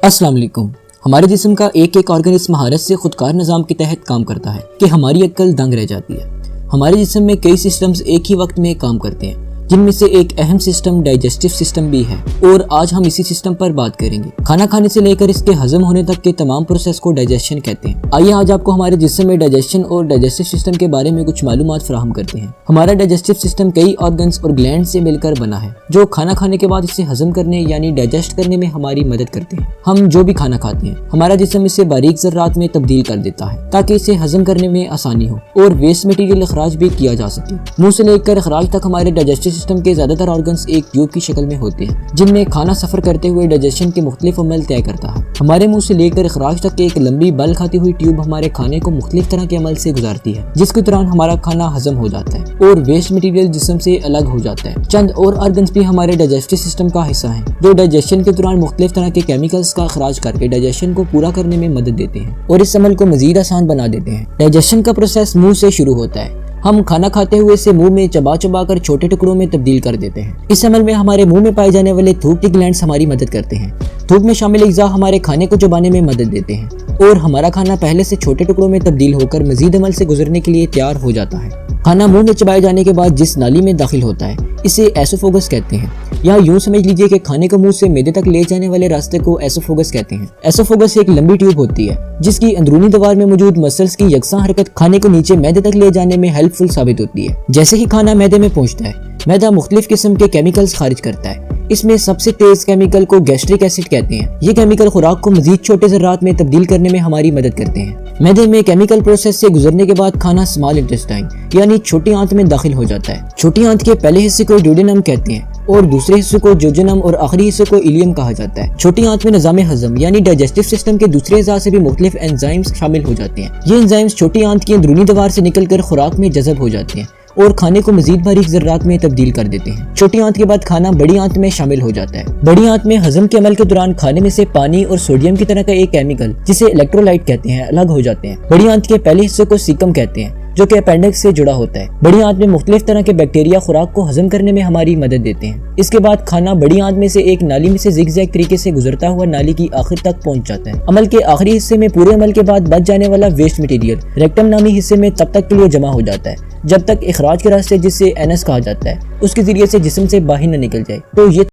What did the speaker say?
अस्सलाम वालेकुम। हमारे जिस्म का एक एक ऑर्गन इस महारत से खुदकार निज़ाम के तहत काम करता है कि हमारी अक्ल दंग रह जाती है। हमारे जिस्म में कई सिस्टम्स एक ही वक्त में काम करते हैं, जिनमें से एक अहम सिस्टम डाइजेस्टिव सिस्टम भी है और आज हम इसी सिस्टम पर बात करेंगे। खाना खाने से लेकर इसके हजम होने तक के तमाम प्रोसेस को डाइजेशन कहते हैं। आइए आज आपको हमारे जिस्म में डाइजेशन और डाइजेस्टिव सिस्टम के बारे में कुछ मालूमात फराहम करते हैं। हमारा डाइजेस्टिव सिस्टम कई ऑर्गन्स और ग्लैंड से मिलकर बना है, जो खाना खाने के बाद इसे हजम करने यानी डाइजेस्ट करने में हमारी मदद करते हैं। हम जो भी खाना खाते हैं, हमारा जिस्म इसे बारीक ज़र्रात में तब्दील कर देता है ताकि इसे हजम करने में आसानी हो और वेस्ट मटीरियल अखराज भी किया जा सके। मुंह से लेकर अखराज तक हमारे डाइजेस्टिव सिस्टम के ज्यादातर ऑर्गन्स एक ट्यूब की शक्ल में होते हैं, जिनमें खाना सफर करते हुए डाइजेशन के मुख्तलिफ अमल तय करता है। हमारे मुंह से लेकर अखराज तक एक लंबी बल खाती हुई ट्यूब हमारे खाने को मुख्तलिफ तरह के अमल से गुजारती है, जिसके दौरान हमारा खाना हजम हो जाता है और वेस्ट मटीरियल जिस्म से अलग हो जाता है। चंद और ऑर्गन्स भी हमारे डाइजेस्टिव सिस्टम का हिस्सा हैं, जो डाइजेशन के दौरान मुख्तलिफ तरह के केमिकल्स का अखराज करके डाइजेशन को पूरा करने में मदद देते हैं और इस अमल को मजीद आसान बना देते हैं। डाइजेशन का प्रोसेस मुंह से शुरू होता है। हम खाना खाते हुए इसे मुंह में चबा चबा कर छोटे टुकड़ों में तब्दील कर देते हैं। इस अमल में हमारे मुंह में पाए जाने वाले थूक के ग्लैंड्स हमारी मदद करते हैं। थूक में शामिल अज़्ज़ा हमारे खाने को चबाने में मदद देते हैं और हमारा खाना पहले से छोटे टुकड़ों में तब्दील होकर मजीद अमल से गुजरने के लिए तैयार हो जाता है। खाना मुंह में चबाए जाने के बाद जिस नाली में दाखिल होता है, इसे एसोफेगस कहते हैं। यहाँ यूं समझ लीजिए कि खाने को मुंह से मैदे तक ले जाने वाले रास्ते को एसोफेगस कहते हैं। एसोफेगस एक लंबी ट्यूब होती है, जिसकी अंदरूनी दीवार में मौजूद मसल्स की यकसां हरकत खाने को नीचे मैदे तक ले जाने में हेल्पफुल साबित होती है। जैसे ही खाना मैदे में पहुंचता है, मैदा मुख्तलिफ किस्म के केमिकल्स खारिज करता है। इसमें सबसे तेज केमिकल को गैस्ट्रिक एसिड कहते हैं। ये केमिकल खुराक को मजीद छोटे ज़र्रात में तब्दील करने में हमारी मदद करते हैं। मैदे में केमिकल प्रोसेस से गुजरने के बाद खाना स्मॉल इंटेस्टाइन यानी छोटी आंत में दाखिल हो जाता है। छोटी आंत के पहले हिस्से को ड्यूडेनम कहते हैं और दूसरे हिस्से को जोजेनम और आखिरी हिस्से को इलियम कहा जाता है। छोटी आंत में निज़ाम हजम यानी डाइजेस्टिव सिस्टम के दूसरे अज़ा से भी मुख्तलिफ एंजाइम्स शामिल हो जाते हैं। ये एंजाइम्स छोटी आंत की अंदरूनी दीवार से निकलकर खुराक में जज़ब हो जाते हैं और खाने को मजीद बारीक ज़र्रात में तब्दील कर देते हैं। छोटी आंत के बाद खाना बड़ी आंत में शामिल हो जाता है। बड़ी आंत में हजम के अमल के दौरान खाने में से पानी और सोडियम की तरह का एक केमिकल जिसे इलेक्ट्रोलाइट कहते हैं अलग हो जाते हैं। बड़ी आंत के पहले हिस्से को सीकम कहते हैं, जो कि अपेंडिक्स से जुड़ा होता है। बड़ी आंत में मुख्तलिफ तरह के बैक्टीरिया खुराक को हजम करने में हमारी मदद देते हैं। इसके बाद खाना बड़ी आंत में से एक नाली में से ज़िगज़ैग तरीके से गुजरता हुआ नाली की आखिर तक पहुंच जाता है। अमल के आखिरी हिस्से में पूरे अमल के बाद बच जाने वाला वेस्ट मटीरियल रेक्टम नामी हिस्से में तब तक के लिए जमा हो जाता है जब तक इखराज के रास्ते, जिसे एनस कहा जाता है, उसके जरिए से जिस्म से बाहर न निकल जाए। तो ये